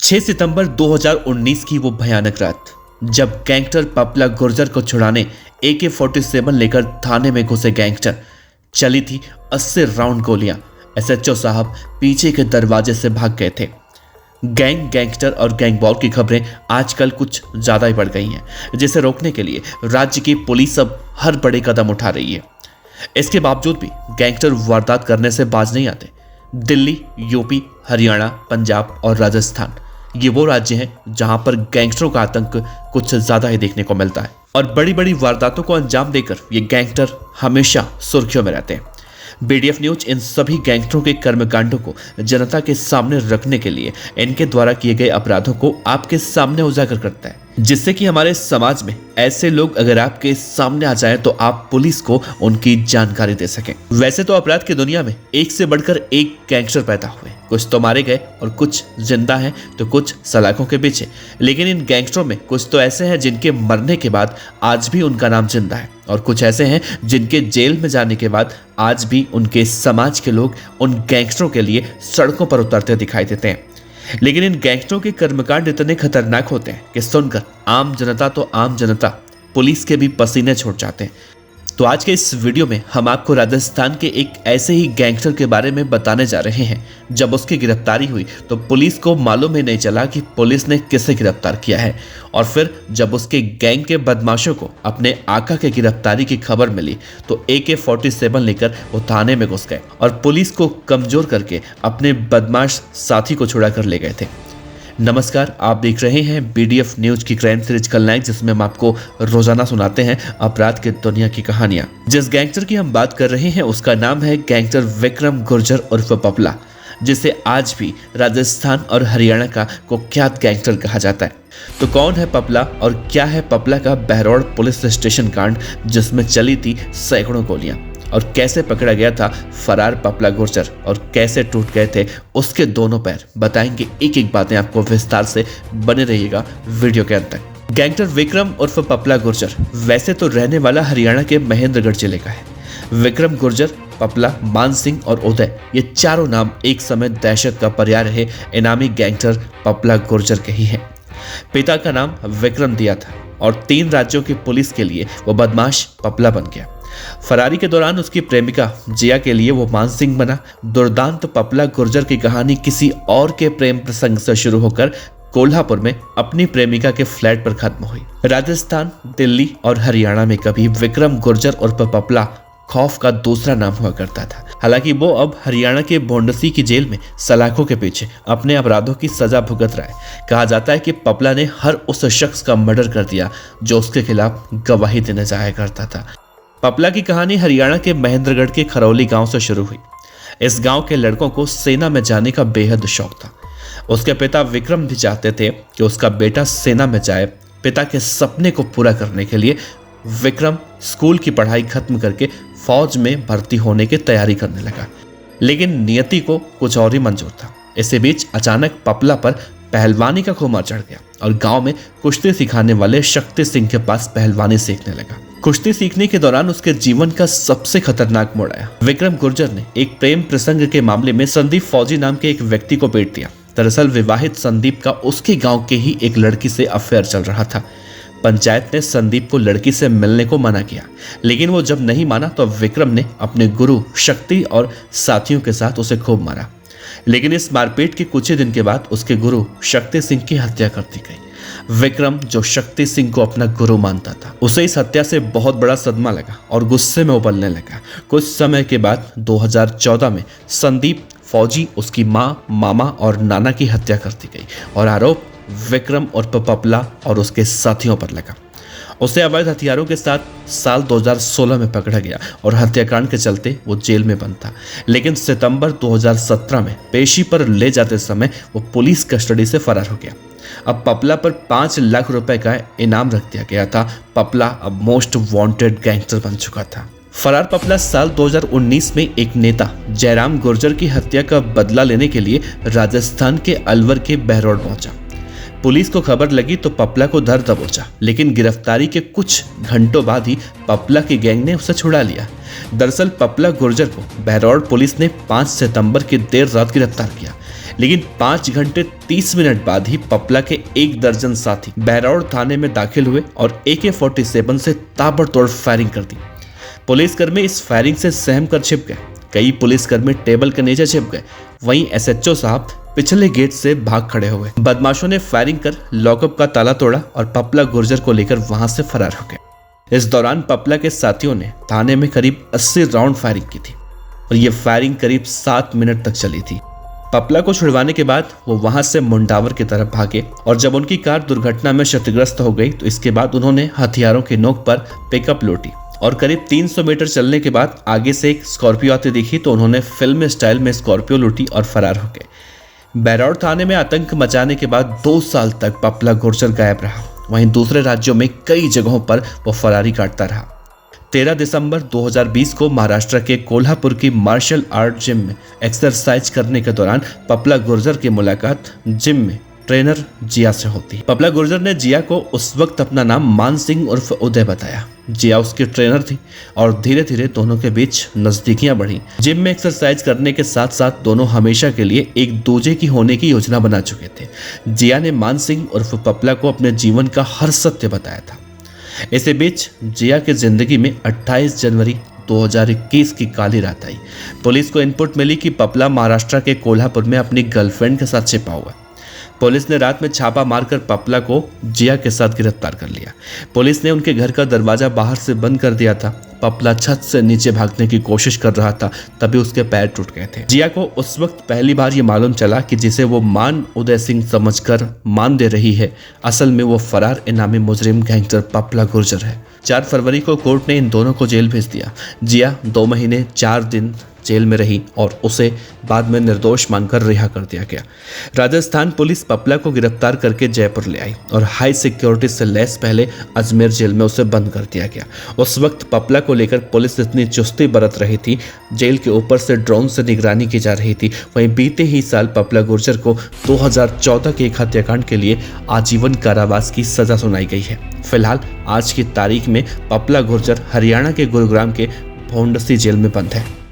6 सितंबर 2019 की वो भयानक रात, जब गैंगस्टर पपला गुर्जर को छुड़ाने AK-47 लेकर थाने में घुसे गैंगस्टर। चली थी 80 राउंड गोलियां। SHO साहब पीछे के दरवाजे से भाग गए थे। गैंगस्टर और गैंग वॉर की खबरें आजकल कुछ ज्यादा ही बढ़ गई हैं, जिसे रोकने के लिए राज्य की पुलिस अब हर बड़े कदम उठा रही है। इसके बावजूद भी गैंगस्टर वारदात करने से बाज नहीं आते। दिल्ली, यूपी, हरियाणा, पंजाब और राजस्थान, ये वो राज्य हैं जहां पर गैंगस्टरों का आतंक कुछ ज्यादा ही देखने को मिलता है और बड़ी बड़ी वारदातों को अंजाम देकर ये गैंगस्टर हमेशा सुर्खियों में रहते हैं। BDF न्यूज इन सभी गैंगस्टरों के कर्मकांडों को जनता के सामने रखने के लिए इनके द्वारा किए गए अपराधों को आपके सामने उजागर करता है, जिससे कि हमारे समाज में ऐसे लोग अगर आपके सामने आ जाएं तो आप पुलिस को उनकी जानकारी दे सकें। वैसे तो अपराध की दुनिया में एक से बढ़कर एक गैंगस्टर पैदा हुए, कुछ तो मारे गए और कुछ जिंदा हैं तो कुछ सलाखों के पीछे। लेकिन इन गैंगस्टरों में कुछ तो ऐसे हैं जिनके मरने के बाद आज भी उनका नाम जिंदा है और कुछ ऐसे हैं जिनके जेल में जाने के बाद आज भी उनके समाज के लोग उन गैंगस्टरों के लिए सड़कों पर उतरते दिखाई देते हैं। लेकिन इन गैंगस्टरों के कर्मकांड इतने खतरनाक होते हैं कि सुनकर आम जनता पुलिस के भी पसीने छोड़ जाते हैं। तो आज के इस वीडियो में हम आपको राजस्थान के एक ऐसे ही गैंगस्टर के बारे में बताने जा रहे हैं। जब उसकी गिरफ्तारी हुई तो पुलिस को मालूम ही नहीं चला कि पुलिस ने किसे गिरफ्तार किया है, और फिर जब उसके गैंग के बदमाशों को अपने आका के गिरफ्तारी की खबर मिली तो AK-47 लेकर वो थाने में घुस गए और पुलिस को कमजोर करके अपने बदमाश साथी को छुड़ा कर ले गए थे। नमस्कार, आप देख रहे हैं BDF न्यूज की क्राइम सीरीज खलनायक, जिसमें हम आपको रोजाना सुनाते हैं अपराध की दुनिया की कहानियां। जिस गैंगस्टर की हम बात कर रहे हैं उसका नाम है गैंगस्टर विक्रम गुर्जर उर्फ पपला, जिसे आज भी राजस्थान और हरियाणा का कुख्यात गैंगस्टर कहा जाता है। तो कौन है पपला और क्या है पपला का बहरौड़ पुलिस स्टेशन कांड, जिसमें चली थी सैकड़ों गोलियां, और कैसे पकड़ा गया था फरार पपला गुर्जर और कैसे टूट गए थे उसके दोनों पैर, बताएंगे एक एक बातें आपको विस्तार से। बने रहिएगा वीडियो के अंत तक। गैंगस्टर विक्रम उर्फ पपला गुर्जर वैसे तो रहने वाला हरियाणा के महेंद्रगढ़ जिले का है। विक्रम गुर्जर, पपला, मान सिंह और उदय, ये चारों नाम एक समय दहशत का पर्याय रहे इनामी गैंगस्टर पपला गुर्जर के ही हैं। पिता का नाम विक्रम दिया था और 3 राज्यों की पुलिस के लिए वो बदमाश पपला बन गया। फरारी के दौरान उसकी प्रेमिका जिया के लिए वो मान सिंह बना। दुर्दांत पपला गुर्जर की कहानी किसी और के प्रेम प्रसंग से शुरू होकर कोल्हापुर में अपनी प्रेमिका के फ्लैट पर खत्म हुई। राजस्थान, दिल्ली और हरियाणा में कभी विक्रम गुर्जर उर्फ पपला खौफ का दूसरा नाम हुआ करता था। हालांकि वो अब हरियाणा के भोंडसी की जेल में सलाखों के पीछे अपने अपराधों की सजा भुगत रहा है। कहा जाता है कि पपला ने हर उस शख्स का मर्डर कर दिया जो उसके खिलाफ गवाही देने जाया करता था। पपला की कहानी हरियाणा के महेंद्रगढ़ के खरौली गांव से शुरू हुई। इस गांव के लड़कों को सेना में जाने का बेहद शौक था। उसके पिता विक्रम भी चाहते थे कि उसका बेटा सेना में जाए। पिता के सपने को पूरा करने के लिए विक्रम स्कूल की पढ़ाई खत्म करके फौज में भर्ती होने की तैयारी करने लगा, लेकिन नियति को कुछ और ही मंजूर था। इसी बीच अचानक पपला पर पहलवानी का खुमार चढ़ गया और गांव में कुश्ती सिखाने वाले शक्ति सिंह के पास पहलवानी सीखने लगा। कुश्ती सीखने के दौरान उसके जीवन का सबसे खतरनाक मोड़ आया। विक्रम गुर्जर ने एक प्रेम प्रसंग के मामले में संदीप फौजी नाम के एक व्यक्ति को पीट दिया। दरअसल विवाहित संदीप का उसके गांव के ही एक लड़की से अफेयर चल रहा था। पंचायत ने संदीप को लड़की से मिलने को मना किया, लेकिन वो जब नहीं माना तो विक्रम ने अपने गुरु शक्ति और साथियों के साथ उसे खूब मारा। लेकिन इस मारपीट के कुछ ही दिन के बाद उसके गुरु शक्ति सिंह की हत्या कर दी गई। विक्रम, जो शक्ति सिंह को अपना गुरु मानता था, उसे इस हत्या से बहुत बड़ा सदमा लगा और गुस्से में उबलने लगा। कुछ समय के बाद 2014 में संदीप फौजी, उसकी माँ, मामा और नाना की हत्या कर दी गई और आरोप विक्रम और पपला और उसके साथियों पर लगा। उसे अवैध हथियारों के साथ साल 2016 में पकड़ा गया और हत्याकांड के चलते वो जेल में बंद था। लेकिन सितंबर 2017 में पेशी पर ले जाते समय वो पुलिस कस्टडी से फरार हो गया। अब पपला पर 5 लाख रुपए का इनाम रख दिया गया था। पपला अब मोस्ट वांटेड गैंगस्टर बन चुका था। फरार पपला साल 2019 में एक नेता जयराम गुर्जर की हत्या का बदला लेने के लिए राजस्थान के अलवर के बहरौड़ पहुंचा। पुलिस को खबर लगी तो पपला को धर दबोचा, लेकिन गिरफ्तारी के कुछ घंटों बाद ही पपला की गैंग ने उसे छुड़ा लिया। दरअसल पपला गुर्जर को बहरौड़ पुलिस ने 5 सितंबर की देर रात गिरफ्तार किया, लेकिन 5 घंटे 30 मिनट बाद ही पपला के 1 दर्जन साथी बहरौड़ थाने में दाखिल हुए और AK-47 से ताबड़तोड़ फायरिंग कर दी। पुलिसकर्मी इस फायरिंग से सहम कर छिप गए। कई पुलिसकर्मी टेबल के नीचे छिप गए। वहीं SHO साहब पिछले गेट से भाग खड़े हुए। बदमाशों ने फायरिंग कर लॉकअप का ताला तोड़ा और पपला गुर्जर को लेकर वहां से फरार हो गए। इस दौरान पपला के साथियों ने थाने में करीब 80 राउंड फायरिंग की थी और ये फायरिंग करीब 7 मिनट तक चली थी। पपला को छुड़वाने के बाद वो वहां से मुंडावर की तरफ भागे और जब उनकी कार दुर्घटना में क्षतिग्रस्त हो गई तो इसके बाद उन्होंने हथियारों की नोक पर पिकअप लूटी और करीब 300 मीटर चलने के बाद आगे से एक स्कॉर्पियो आती दिखी तो उन्होंने फिल्म स्टाइल में स्कॉर्पियो लूटी और फरार हो गए। बहरौड़ थाने में आतंक मचाने के बाद 2 साल तक पपला गुर्जर गायब रहा। वहीं दूसरे राज्यों में कई जगहों पर वो फरारी काटता रहा। 13 दिसंबर 2020 को महाराष्ट्र के कोल्हापुर की मार्शल आर्ट जिम में एक्सरसाइज करने के दौरान पपला गुर्जर की मुलाकात जिम में ट्रेनर जिया से होती है। पपला गुर्जर ने जिया को उस वक्त अपना नाम मान सिंह उर्फ उदय बताया। जिया उसकी ट्रेनर थी और धीरे धीरे दोनों के बीच नजदीकियां बढ़ी। जिम में एक्सरसाइज करने के साथ साथ दोनों हमेशा के लिए एक दूजे की होने की योजना बना चुके थे। जिया ने मान सिंह उर्फ पपला को अपने जीवन का हर सत्य बताया था। इसी बीच जिया की जिंदगी में 28 जनवरी 2021 की काली रात आई। पुलिस को इनपुट मिली कि पपला महाराष्ट्र के कोल्हापुर में अपनी गर्लफ्रेंड के साथ छिपा हुआ। पुलिस ने रात में छापा मारकर पपला को जिया के साथ गिरफ्तार कर लिया। पुलिस ने उनके घर का दरवाजा बाहर से बंद कर दिया था। पपला छत से नीचे भागने की कोशिश कर रहा था, तभी उसके पैर टूट गए थे। जिया को उस वक्त पहली बार ये मालूम चला कि जिसे वो मान उदय सिंह समझकर मान दे रही है, असल में वो फरार इनामी मुजरिम गैंगस्टर पपला गुर्जर है। 4 फरवरी को कोर्ट ने इन दोनों को जेल भेज दिया। जिया 2 महीने 4 दिन जेल में रही और उसे बाद में निर्दोष मानकर रिहा कर दिया गया। राजस्थान पुलिस पपला को गिरफ्तार करके जयपुर ले आई और हाई सिक्योरिटी से लैस पहले अजमेर जेल में उसे बंद कर दिया गया। उस वक्त पपला को लेकर पुलिस इतनी चुस्ती बरत रही थी, जेल के ऊपर से ड्रोन से निगरानी की जा रही थी। वहीं बीते ही साल पपला गुर्जर को 2014 के एक हत्याकांड के लिए आजीवन कारावास की सजा सुनाई गई है। फिलहाल आज की तारीख में पपला गुर्जर हरियाणा के गुरुग्राम के भोंडसी जेल में बंद है।